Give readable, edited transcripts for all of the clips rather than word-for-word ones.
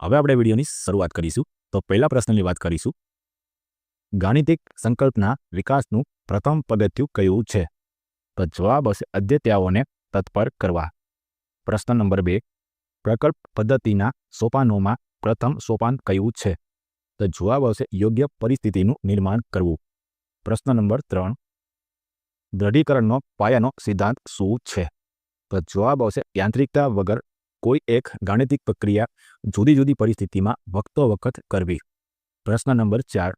હવે આપણે વિડીયોની શરૂઆત કરીશું. તો પહેલા પ્રશ્નની વાત કરીશું. ગાણિતિક સંકલ્પના વિકાસનું પ્રથમ પગથિયું કયું છે? તો જવાબ હશે અદ્યતયાઓને તત્પર કરવા. પ્રશ્ન નંબર 2, પ્રકલ્પ પદ્ધતિના સોપાનોમાં પ્રથમ સોપાન કયું છે? તો જવાબ આવશે યોગ્ય પરિસ્થિતિનું નિર્માણ કરવું. પ્રશ્ન નંબર 3, દ્રઢીકરણનો પાયાનો સિદ્ધાંત શું છે? તો જવાબ આવશે યાંત્રિકતા વગર કોઈ એક ગાણિતિક પ્રક્રિયા જુદી જુદી પરિસ્થિતિમાં વખતો વખત કરવી. પ્રશ્ન નંબર 4,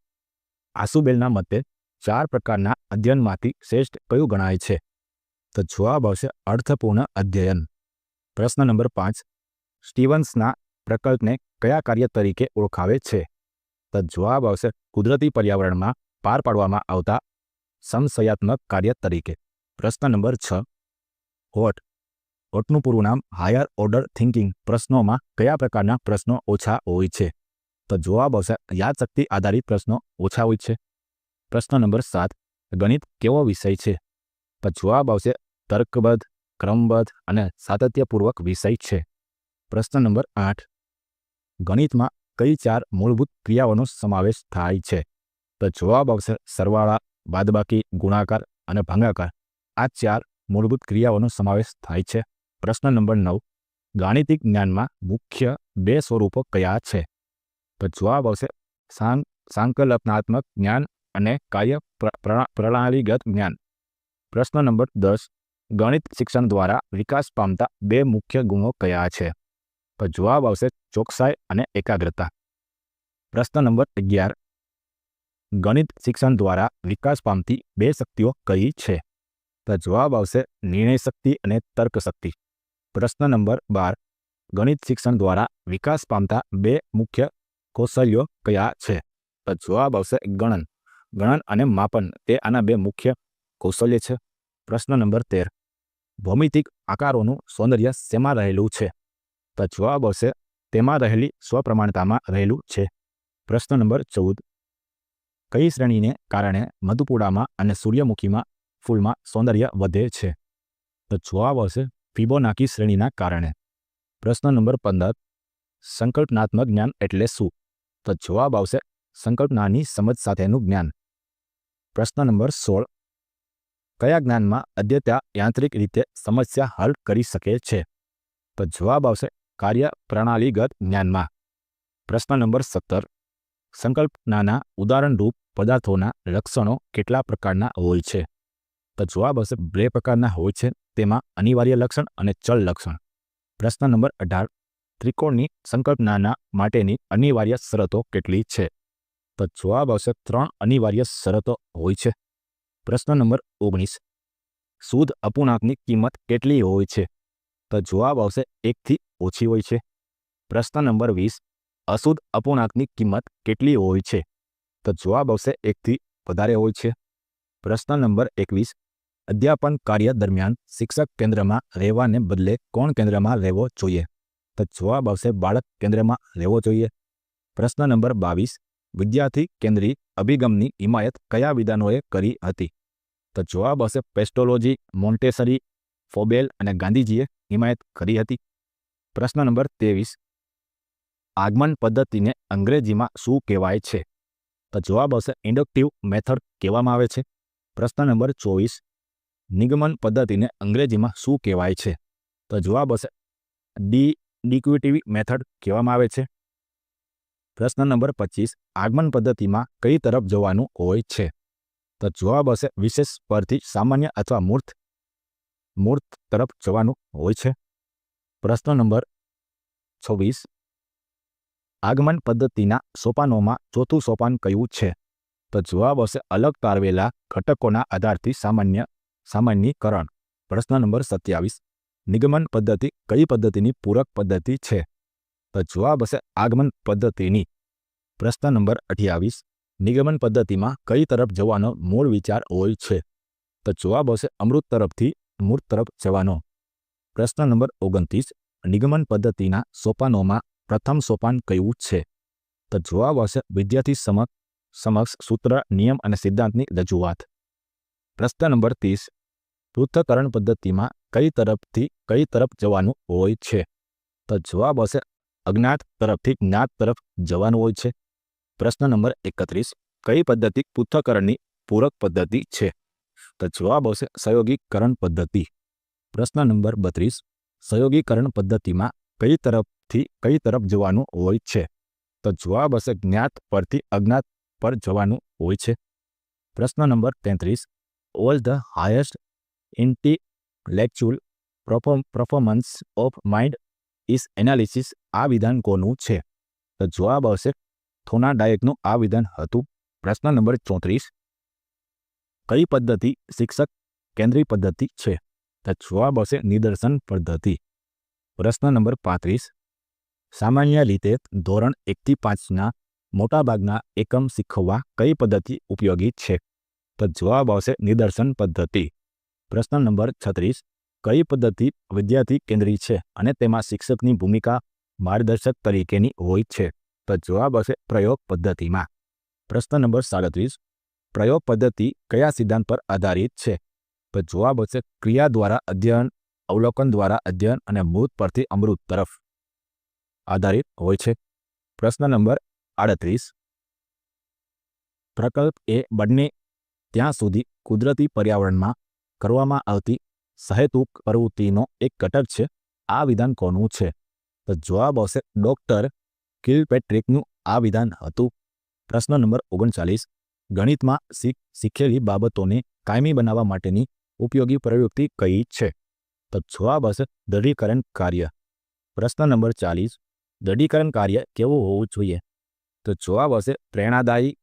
આસુબેલના મતે 4 પ્રકારના અધ્યયનમાંથી શ્રેષ્ઠ કયું ગણાય છે? તો જવાબ આવશે અર્થપૂર્ણ અધ્યયન. પ્રશ્ન નંબર 5, સ્ટીવન્સના પ્રકલ્પને કયા કાર્ય તરીકે ઓળખાવે છે? તો જવાબ આવશે કુદરતી પર્યાવરણમાં પાર પાડવામાં આવતા સમસ્યાત્મક કાર્ય તરીકે. પ્રશ્ન નંબર 6, હોટનું પૂરું નામ હાયર ઓર્ડર થિંકિંગ પ્રશ્નોમાં કયા પ્રકારના પ્રશ્નો ઓછા હોય છે? તો જવાબ આવશે યાદશક્તિ આધારિત પ્રશ્નો ઓછા હોય છે. પ્રશ્ન નંબર 7, ગણિત કેવો વિષય છે? તો જવાબ આવશે તર્કબદ્ધ, ક્રમબદ્ધ અને સાતત્યપૂર્વક વિષય છે. પ્રશ્ન નંબર 8, ગણિતમાં કઈ 4 મૂળભૂત ક્રિયાઓનો સમાવેશ થાય છે? તો જવાબ આવશે સરવાળા, બાદબાકી, ગુણાકાર અને ભાગાકાર. આ 4 મૂળભૂત ક્રિયાઓનો સમાવેશ થાય છે. પ્રશ્ન નંબર 9, ગાણિતિક જ્ઞાનમાં મુખ્ય 2 સ્વરૂપો કયા છે? તો જવાબ આવશે સાંકલ્પનાત્મક જ્ઞાન અને કાર્ય પ્રણાલીગત જ્ઞાન. પ્રશ્ન નંબર 10, ગણિત શિક્ષણ દ્વારા વિકાસ પામતા 2 મુખ્ય ગુણો કયા છે? તો જવાબ આવશે ચોકસાઈ અને એકાગ્રતા. પ્રશ્ન નંબર 11, ગણિત શિક્ષણ દ્વારા વિકાસ પામતી 2 શક્તિઓ કઈ છે? તો જવાબ આવશે નિર્ણય શક્તિ અને તર્ક શક્તિ. પ્રશ્ન નંબર 12, ગણિત શિક્ષણ દ્વારા વિકાસ પામતા 2 મુખ્ય કૌશલ્યો કયા છે? તો જવાબ આવશે ગણન અને માપન. તે આના 2 મુખ્ય કૌશલ્ય છે. પ્રશ્ન નંબર 13, ભૌમિતિક આકારોનું સૌંદર્ય શેમાં રહેલું છે? તો જવાબ આવશે તેમાં રહેલી સ્વપ્રમાણતામાં રહેલું છે. પ્રશ્ન નંબર 14, કઈ શ્રેણીને કારણે મધુપૂડામાં અને સૂર્યમુખીમાં ફૂલમાં સૌંદર્ય વધે છે? તો જવાબ આવશે ફિબોનાકી શ્રેણીના કારણે. પ્રશ્ન નંબર 15, સંકલ્પનાત્મક જ્ઞાન એટલે શું? તો જવાબ આવશે સંકલ્પનાની સમજ સાથેનું જ્ઞાન. પ્રશ્ન નંબર 16, કયા જ્ઞાનમાં અદ્યતા યાંત્રિક રીતે સમસ્યા હલ કરી શકે છે? તો જવાબ આવશે કાર્ય પ્રણાલીગત જ્ઞાનમાં. પ્રશ્ન નંબર 17, સંકલ્પનાના ઉદાહરણરૂપ પદાર્થોના લક્ષણો કેટલા પ્રકારના હોય છે? તો જવાબ આવશે 2 પ્રકારના હોય છે. તેમાં અનિવાર્ય લક્ષણ અને ચલ લક્ષણ. પ્રશ્ન નંબર 18, ત્રિકોણની સંકલ્પનાના માટેની અનિવાર્ય શરતો કેટલી છે? તો જવાબ આવશે 3 અનિવાર્ય શરતો હોય છે. પ્રશ્ન નંબર 19, શુદ્ધ અપૂર્ણાંકની કિંમત કેટલી હોય છે? તો જવાબ આવશે 1 થી ઓછી હોય છે. પ્રશ્ન નંબર 20, અશુદ્ધ અપૂર્ણાંકની કિંમત કેટલી હોય છે? તો જવાબ આવશે 1 થી વધારે હોય છે. પ્રશ્ન નંબર 21, અધ્યાપન કાર્ય દરમિયાન શિક્ષક કેન્દ્રમાં રહેવાને બદલે કોણ કેન્દ્રમાં રહેવો જોઈએ? તો જવાબ આવશે બાળક કેન્દ્રમાં રહેવો જોઈએ. પ્રશ્ન નંબર 22, વિદ્યાર્થી કેન્દ્રી અભિગમની હિમાયત કયા વિદ્વાનોએ કરી હતી? તો જવાબ આવશે પેસ્ટોલોજી, મોન્ટેસરી, ફોબેલ અને ગાંધીજીએ હિમાયત કરી હતી. પ્રશ્ન નંબર 23, આગમન પદ્ધતિને અંગ્રેજીમાં શું કહેવાય છે? તો જવાબ આવશે ઇન્ડક્ટિવ મેથડ કહેવામાં આવે છે. પ્રશ્ન નંબર 24, નિગમન પદ્ધતિને અંગ્રેજીમાં શું કહેવાય છે? તો જવાબ આવશે ડિડક્ટિવ મેથડ કહેવામાં આવે છે. પ્રશ્ન નંબર 25, આગમન પદ્ધતિમાં કઈ તરફ જવાનું હોય છે? તો જવાબ આવશે વિશેષ પરથી સામાન્ય અથવા મૂર્ત તરફ જવાનું હોય છે. પ્રશ્ન નંબર 26, આગમન પદ્ધતિના સોપાનોમાં 4થું સોપાન કયું છે? તો જવાબ આવશે અલગ તારવેલા ઘટકોના આધારથી સામાન્યીકરણ. પ્રશ્ન નંબર 27, નિગમન પદ્ધતિ કઈ પદ્ધતિની પૂરક પદ્ધતિ છે? તો જવાબ હશે આગમન પદ્ધતિની. પ્રશ્ન નંબર 28, નિગમન પદ્ધતિમાં કઈ તરફ જવાનો મૂળ વિચાર હોય છે? તો જવાબ આવશે અમૃત તરફથી મૂર્ત તરફ જવાનો. પ્રશ્ન નંબર 29, નિગમન પદ્ધતિના સોપાનોમાં પ્રથમ સોપાન કયું છે? તો જવાબ આવશે વિદ્યાર્થી સમક્ષ સૂત્ર, નિયમ અને સિદ્ધાંતની રજૂઆત. પ્રશ્ન નંબર 30, પૃથ્થકરણ પદ્ધતિમાં કઈ તરફ જવાનું હોય છે? તો જવાબ આવશે અજ્ઞાત તરફથી જ્ઞાત તરફ જવાનું હોય છે? પ્રશ્ન નંબર 31, કઈ પદ્ધતિ પૃથ્થકરણની પૂરક પદ્ધતિ છે? તો જવાબ આવશે સહયોગીકરણ પદ્ધતિ. પ્રશ્ન નંબર 32, સહયોગીકરણ પદ્ધતિમાં કઈ તરફથી કઈ તરફ જવાનું હોય છે? તો જવાબ હશે જ્ઞાત પરથી અજ્ઞાત પર જવાનું હોય છે. પ્રશ્ન number 33, all the highest intellectual performance of mind is analysis આ વિધાન કોનું છે? તો જવાબ આવશે થોર્નડાયકનું આ વિધાન હતું. પ્રશ્ન નંબર 34, કઈ પદ્ધતિ શિક્ષક કેન્દ્રીય પદ્ધતિ છે? તો જવાબ આવશે નિદર્શન પદ્ધતિ. પ્રશ્ન નંબર 35, સામાન્ય રીતે ધોરણ 1 થી 5ના મોટાભાગના એકમ શીખવવા કઈ પદ્ધતિ ઉપયોગી છે? તો જવાબ આવશે નિદર્શન પદ્ધતિ. પ્રશ્ન નંબર 36, કઈ પદ્ધતિ વિદ્યાર્થી કેન્દ્રી છે અને તેમાં શિક્ષકની ભૂમિકા માર્ગદર્શક તરીકેની હોય છે? તો જવાબ આવશે પ્રયોગ પદ્ધતિમાં. પ્રશ્ન નંબર 37, પ્રયોગ પદ્ધતિ કયા સિદ્ધાંત પર આધારિત છે? તો જવાબ આવશે ક્રિયા દ્વારા અધ્યયન, અવલોકન દ્વારા અધ્યયન અને મૂર્ત પરથી અમૃત તરફ આધારિત હોય છે. પ્રશ્ન નંબર 38, પ્રકલ્પ એ બંને ત્યાં સુધી કુદરતી પર્યાવરણમાં કરવામાં આવતી સહેતુક પ્રવૃત્તિનો એક ઘટક છે. આ વિધાન કોનું છે? તો જવાબ આવશે ડોક્ટર કિલપેટ્રિકનું આ વિધાન હતું. પ્રશ્ન નંબર 39, ગણિતમાં શીખેલી બાબતોને કાયમી બનાવવા માટેની ઉપયોગી પ્રવૃત્તિ કઈ છે? તો જવાબ આવશે દઢીકરણ કાર્ય. પ્રશ્ન નંબર 40, દઢીકરણ કાર્ય કેવું હોવું જોઈએ? તો જવાબ આવશે પ્રેરણાદાયી,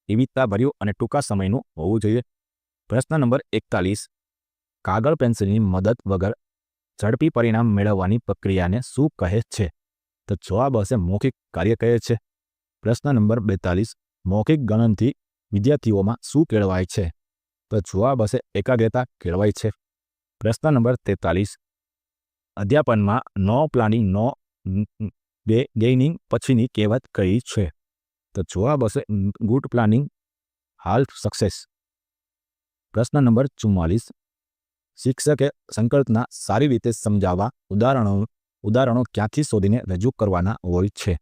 વિવિધતાભર્યું અને ટૂંકા સમયનું હોવું જોઈએ. પ્રશ્ન નંબર 41, કાગળ પેન્સિલની મદદ વગર ઝડપી પરિણામ મેળવવાની પ્રક્રિયાને શું કહે છે? તો જવાબ આવશે મૌખિક કાર્ય કહે છે. પ્રશ્ન નંબર 42, મૌખિક ગણનથી વિદ્યાર્થીઓમાં શું કેળવાય છે? તો જવાબ આવશે એકાગ્રતા કેળવાય છે. પ્રશ્ન નંબર 43, અધ્યાપનમાં નો પ્લાનિંગ નો ગેઇનિંગ પછીની કહેવત કઈ છે? તો જવાબ આવશે ગુડ પ્લાનિંગ હાલ્ફ સક્સેસ. પ્રશ્ન નંબર 44, શિક્ષકે સંકલ્પના સારી રીતે સમજાવવા ઉદાહરણો ક્યાંથી શોધીને રજૂ કરવાના હોય છે?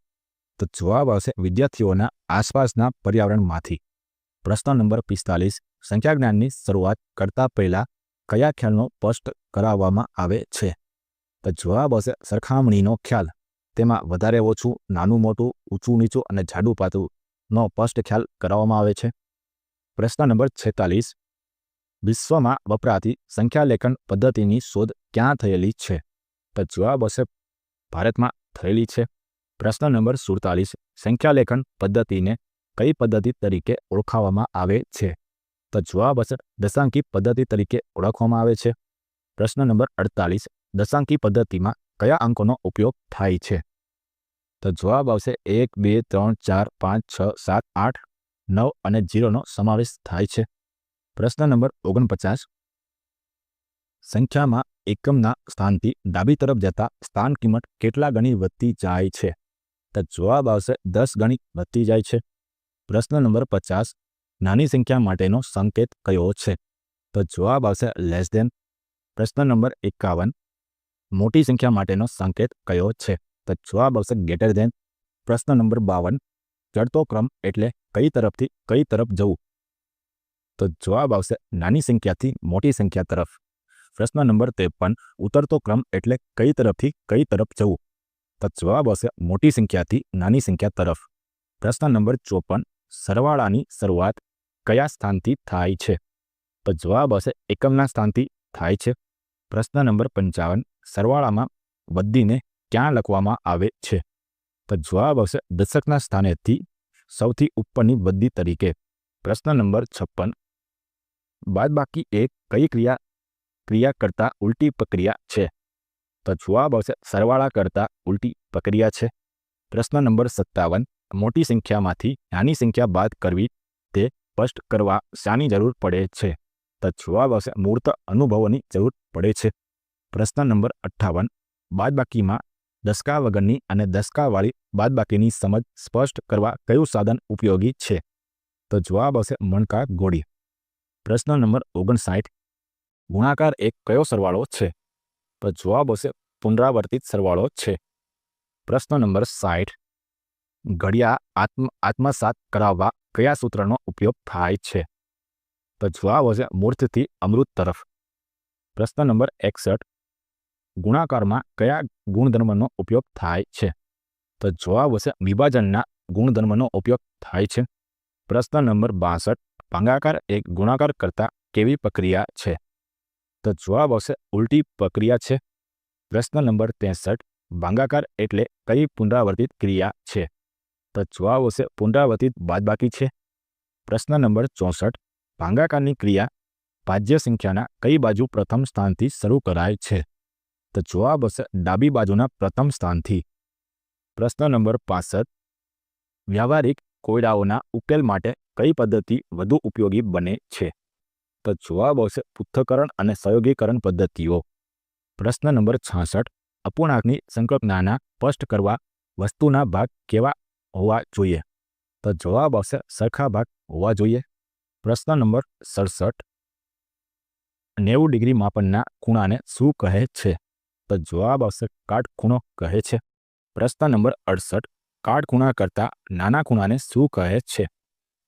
તો જવાબ આવશે વિદ્યાર્થીઓના આસપાસના પર્યાવરણમાંથી. પ્રશ્ન નંબર 45, સંખ્યા જ્ઞાનની શરૂઆત કરતા પહેલા કયા ખ્યાલનો સ્પષ્ટ કરાવવામાં આવે છે? તો જવાબ આવશે સરખામણીનો ખ્યાલ. તેમાં વધારે ઓછું, નાનું મોટું, ઊંચું નીચું અને જાડું પાતળુંનો સ્પષ્ટ ખ્યાલ કરાવવામાં આવે છે. પ્રશ્ન નંબર 46, વિશ્વમાં વપરાતી સંખ્યાલેખન પદ્ધતિની શોધ ક્યાં થયેલી છે? તો જવાબ આવશે ભારતમાં થયેલી છે. પ્રશ્ન નંબર 47, સંખ્યાલેખન પદ્ધતિને કઈ પદ્ધતિ તરીકે ઓળખવામાં આવે છે? તો જવાબ આવશે દશાંકી પદ્ધતિ તરીકે ઓળખવામાં આવે છે. પ્રશ્ન નંબર 48, દશાંકી પદ્ધતિમાં કયા અંકોનો ઉપયોગ થાય છે? તો જવાબ આવશે 1, 2, 3, 4, 5, 6, 7, 8, 9 અને 0નો સમાવેશ થાય છે. પ્રશ્ન નંબર 49, સંખ્યામાં એકમના સ્થાનથી ડાબી તરફ જતા સ્થાન કિંમત કેટલા ગણી વધતી જાય છે? તો જવાબ આવશે 10 ગણી વધતી જાય છે. પ્રશ્ન નંબર 50, નાની સંખ્યા માટેનો સંકેત કયો છે? તો જવાબ આવશે લેસ ધેન. પ્રશ્ન નંબર 51, મોટી સંખ્યા માટેનો સંકેત કયો છે? તો જવાબ આવશે ગ્રેટર ધેન. પ્રશ્ન નંબર 52, ચડતો ક્રમ એટલે કઈ તરફથી કઈ તરફ જવું? તો જવાબ આવશે નાની સંખ્યાથી મોટી સંખ્યા તરફ. પ્રશ્ન નંબર 53, ઉતરતો ક્રમ એટલે કઈ તરફથી કઈ તરફ જવું? તો જવાબ આવશે મોટી સંખ્યાથી નાની સંખ્યા તરફ. પ્રશ્ન નંબર 54, સરવાળાની શરૂઆત કયા સ્થાનથી થાય છે? તો જવાબ આવશે એકમના સ્થાનથી થાય છે. પ્રશ્ન નંબર 55, સરવાળામાં વૃદ્ધિને ક્યાં લખવામાં આવે છે? તો જવાબ આવશે દશકના સ્થાનેથી સૌથી ઉપરની વૃદ્ધિ તરીકે. પ્રશ્ન નંબર 56, બાદબાકી એ કઈ ક્રિયા કરતા ઉલટી પ્રક્રિયા છે? તો જવાબ આવશે સરવાળા કરતા ઉલટી પ્રક્રિયા છે. પ્રશ્ન નંબર 57, મોટી સંખ્યામાંથી નાની સંખ્યા બાદ કરવી તે સ્પષ્ટ કરવા શાની જરૂર પડે છે? તો જવાબ આવશે મૂર્ત અનુભવોની જરૂર પડે છે. પ્રશ્ન નંબર 58, બાદબાકીમાં દસકા વગરની અને દસકાવાળી બાદબાકીની સમજ સ્પષ્ટ કરવા કયું સાધન ઉપયોગી છે? તો જવાબ આવશે મણકા ગોળી. પ્રશ્ન નંબર 59, ગુણાકાર એક કયો સરવાળો છે? તો જવાબ આવશે પુનરાવર્તિત સરવાળો છે. પ્રશ્ન નંબર 60 ઘડિયાળ આત્મસાત કરાવવા કયા સૂત્રનો ઉપયોગ થાય છે? તો જવાબ હશે મૂર્ધથી અમૃત તરફ. પ્રશ્ન નંબર 61 ગુણાકારમાં કયા ગુણધર્મનો ઉપયોગ થાય છે? તો જવાબ હશે વિભાજનના ગુણધર્મનો ઉપયોગ થાય છે. પ્રશ્ન નંબર 62 ભાગાકાર એક ગુણાકાર કરતા કેવી પ્રક્રિયા છે? તો જવાબ હશે ઉલટી પ્રક્રિયા છે. પ્રશ્ન નંબર 63 ભાગાકાર એટલે કઈ પુનરાવર્તિત ક્રિયા છે? તો જવાબ હશે પુનરાવર્તિત બાદબાકી છે. પ્રશ્ન નંબર 64 ભાગાકારની ક્રિયા ભાજ્ય સંખ્યાના કઈ બાજુ પ્રથમ સ્થાનથી શરૂ કરાય છે? તો જવાબ હશે ડાબી બાજુના પ્રથમ સ્થાનથી. પ્રશ્ન નંબર 65 વ્યવહારિક કોયડાઓના ઉકેલ માટે કઈ પદ્ધતિ વધુ ઉપયોગી બને છે? તો જવાબ આવશે પૃથ્થકરણ અને સંયોગીકરણ પદ્ધતિઓ. પ્રશ્ન નંબર 66 અપૂર્ણાંકની સંકલ્પનાના સ્પષ્ટ કરવા વસ્તુના ભાગ કેવા હોવા જોઈએ? તો જવાબ આવશે સરખા ભાગ હોવા જોઈએ. પ્રશ્ન નંબર 67 90 ડિગ્રી માપનના ખૂણાને શું કહે છે? તો જવાબ આવશે કાટખૂણો કહે છે. પ્રશ્ન નંબર 68 કાટખૂણા કરતાં નાના ખૂણાને શું કહે છે?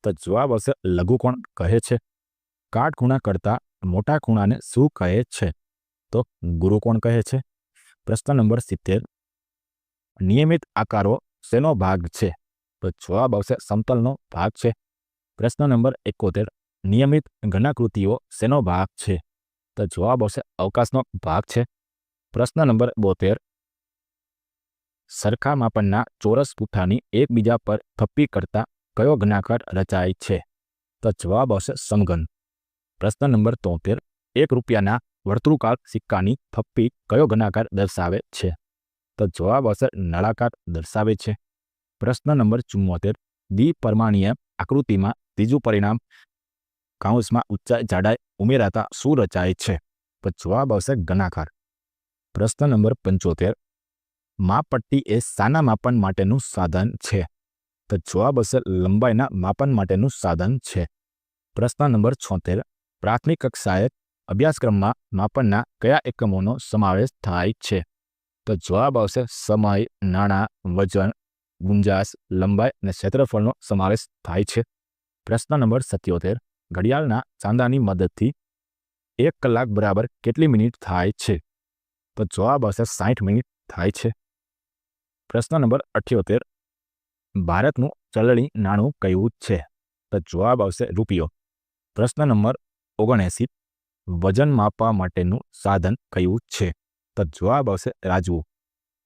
તો જવાબ આવશે લઘુકોણ કહે છે. કાટખૂણા કરતાં મોટા ખૂણાને શું કહે છે? તો ગુરુકોણ કહે છે. પ્રશ્ન નંબર 70 નિયમિત આકારો શેનો ભાગ છે? તો જવાબ આવશે સમતલનો ભાગ છે. પ્રશ્ન નંબર 71 નિયમિત ઘનાકૃતિઓ શેનો ભાગ છે? તો જવાબ આવશે અવકાશનો ભાગ છે. પ્રશ્ન નંબર 72 સરખા માપનના ચોરસ પુઠ્ઠાની એકબીજા પર થપ્પી કરતા કયો ઘનાકાર રચાય છે? તો જવાબ આવશે સમઘન. પ્રશ્ન નંબર 73 1 રૂપિયાના વર્તુળાકાર સિક્કાની થપ્પી કયો ઘનાકાર દર્શાવે છે? તો જવાબ આવશે નળાકાર દર્શાવે છે. પ્રશ્ન નંબર 74 દ્વિપરિમાણીય આકૃતિમાં ત્રીજું પરિમાણ કૌંસમાં ઊંચાઈ જાડાઈ ઉમેરાતા શું રચાય છે? તો જવાબ આવશે ઘનાકાર. પ્રશ્ન નંબર 75 માપપટ્ટી એ શાના માપન માટેનું સાધન છે? તો જવાબ હશે લંબાઈના માપન માટેનું સાધન છે. પ્રશ્ન નંબર 76 પ્રાથમિક કક્ષાએ અભ્યાસક્રમમાં માપનના કયા એકમોનો સમાવેશ થાય છે? તો જવાબ આવશે સમય, નાણાં, વજન, ગુંજાશ, લંબાઈ અને ક્ષેત્રફળનો સમાવેશ થાય છે. પ્રશ્ન નંબર 77 ઘડિયાળના ચાંદાની મદદથી 1 કલાક બરાબર કેટલી મિનિટ થાય છે? તો જવાબ આવશે 60 મિનિટ થાય છે. પ્રશ્ન નંબર 78 ભારતનું ચલણી નાણું કયું છે? તો જવાબ આવશે રૂપિયો. પ્રશ્ન નંબર 79 વજન માપવા માટેનું સાધન કયું છે? તો જવાબ આવશે રાજવું.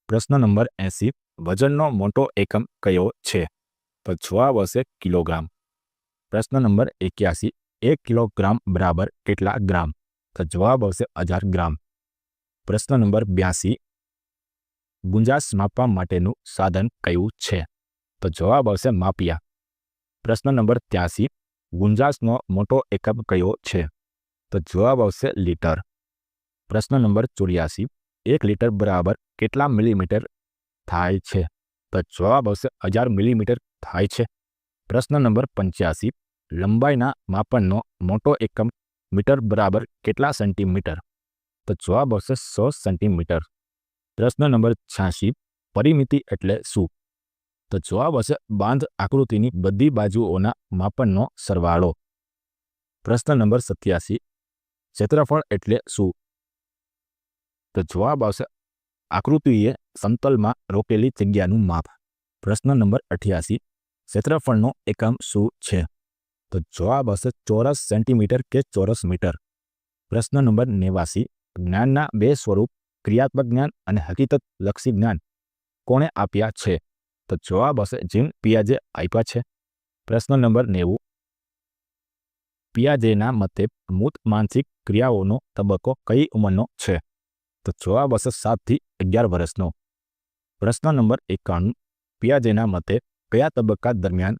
પ્રશ્ન નંબર 80 વજનનો મોટો એકમ કયો છે? તો જવાબ આવશે કિલોગ્રામ. પ્રશ્ન નંબર 81 1 કિલોગ્રામ બરાબર કેટલા ગ્રામ? તો જવાબ આવશે 1000 ગ્રામ. પ્રશ્ન નંબર 82 ગુંજાશ માપવા માટેનું સાધન કયું છે? તો જવાબ આવશે માપિયા. પ્રશ્ન નંબર 83 ગુંજાશનો મોટો એકમ કયો છે? તો જવાબ આવશે લીટર. પ્રશ્ન નંબર 84 1 લીટર બરાબર કેટલા મિલીમીટર થાય છે? તો જવાબ આવશે 1000 મિલીમીટર થાય છે. પ્રશ્ન નંબર 85 લંબાઈના માપનનો મોટો એકમ મીટર બરાબર કેટલા સેન્ટીમીટર? તો જવાબ આવશે 100 સેન્ટીમીટર. પ્રશ્ન નંબર 86 પરિમિતિ એટલે શું? તો જવાબ આવશે બાંધ આકૃતિની બધી બાજુઓના માપનનો સરવાળો. પ્રશ્ન નંબર 87 ક્ષેત્રફળ એટલે શું? તો જવાબ આવશે આકૃતિએ સમતલમાં રોકેલી જગ્યાનું માપ. પ્રશ્ન નંબર 88 ક્ષેત્રફળનો એકમ શું છે? તો જવાબ આવશે ચોરસ સેન્ટીમીટર કે ચોરસ મીટર. પ્રશ્ન નંબર 89 જ્ઞાનના બે સ્વરૂપ ક્રિયાત્મક જ્ઞાન અને હકીકતલક્ષી જ્ઞાન કોણે આપ્યા છે? તો જવાબ આવશે જીન પિયાજે આપ્યા છે. પ્રશ્ન નંબર 90 પિયાજેના મતે મૂર્ત માનસિક ક્રિયાઓનો તબક્કો કઈ ઉંમરનો છે? તો જવાબ આવશે 7 થી 11 વર્ષનો. પ્રશ્ન નંબર 91 પિયાજેના મતે કયા તબક્કા દરમિયાન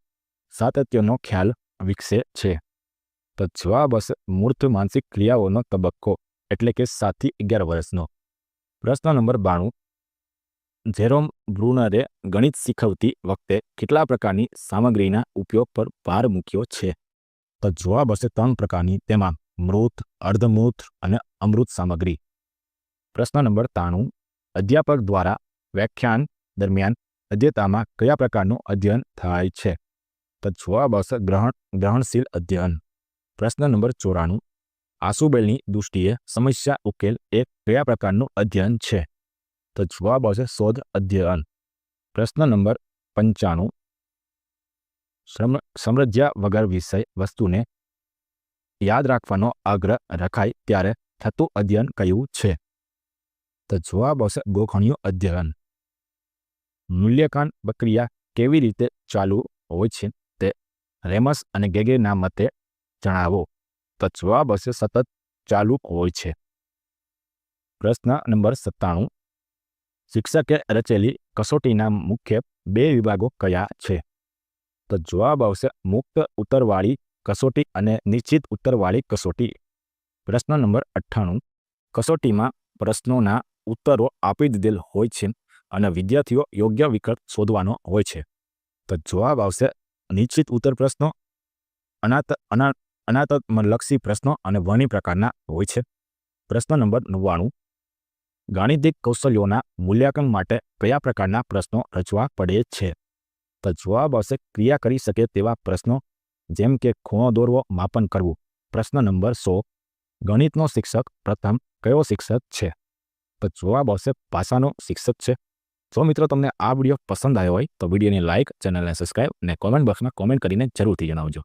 સાતત્યનો ખ્યાલ વિકસે છે? તો જવાબ આવશે મૂર્ત માનસિક ક્રિયાઓનો તબક્કો એટલે કે 7 થી 11 વર્ષનો. પ્રશ્ન નંબર 92 જેરોમ બ્રુનરે ગણિત શીખવતી વખતે કેટલા પ્રકારની સામગ્રીના ઉપયોગ પર ભાર મૂક્યો છે? તો જવાબ હશે 3 પ્રકારની, તેમાં મૃત, અર્ધમૃત અને અમૃત સામગ્રી. પ્રશ્ન નંબર 93 અધ્યાપક દ્વારા વ્યાખ્યાન દરમિયાન અધ્યતામાં કયા પ્રકારનું અધ્યયન થાય છે? તો જવાબ આવશે ગ્રહણશીલ અધ્યયન. પ્રશ્ન નંબર 94. આસુબેલની દૃષ્ટિએ સમસ્યા ઉકેલ એ કયા પ્રકારનું અધ્યયન છે? તો જવાબ આવશે શોધ અધ્યયન. પ્રશ્ન નંબર 95. સમજ્યા વગર વિષય વસ્તુને યાદ રાખવાનો આગ્રહ રખાય ત્યારે થતું અધ્યયન કયું છે? તો જવાબ આવશે ગોખણિયું અધ્યયન. મૂલ્યાંકન પ્રક્રિયા કેવી રીતે ચાલુ હોય છે તે રેમસ અને ગેગેના મતે જણાવો. તો જવાબ આવશે સતત ચાલુ હોય છે. પ્રશ્ન નંબર 97. શિક્ષકે રચેલી કસોટીના મુખ્ય 2 વિભાગો કયા છે? તો જવાબ આવશે મુક્ત ઉત્તરવાળી કસોટી અને નિશ્ચિત ઉત્તરવાળી કસોટી. પ્રશ્ન નંબર 98. કસોટીમાં પ્રશ્નોના ઉત્તરો આપી દીધેલ હોય છે અને વિદ્યાર્થીઓ યોગ્ય વિકલ્પ શોધવાનો હોય છે. તો જવાબ આવશે નિશ્ચિત ઉત્તર પ્રશ્નો, અનાત્મલક્ષી પ્રશ્નો અને વર્ણિ પ્રકારના હોય છે. પ્રશ્ન નંબર 99. ગાણિતિક કૌશલ્યોના મૂલ્યાંકન માટે કયા પ્રકારના પ્રશ્નો રચવા પડે છે? તો જવાબ આવશે ક્રિયા કરી શકે તેવા પ્રશ્નો, જેમ કે ખૂણો દોરવો, માપન કરવું. પ્રશ્ન નંબર 100. ગણિતનો શિક્ષક પ્રથમ કયો શિક્ષક છે? તો જવાબ આવશે ભાષાનો શિક્ષક છે. જો મિત્રો તમને આ વિડીયો પસંદ આવ્યો હોય તો વિડીયોને લાઇક, ચેનલને સબસ્ક્રાઇબ અને કોમેન્ટ બોક્સમાં કોમેન્ટ કરીને જરૂરથી જણાવજો.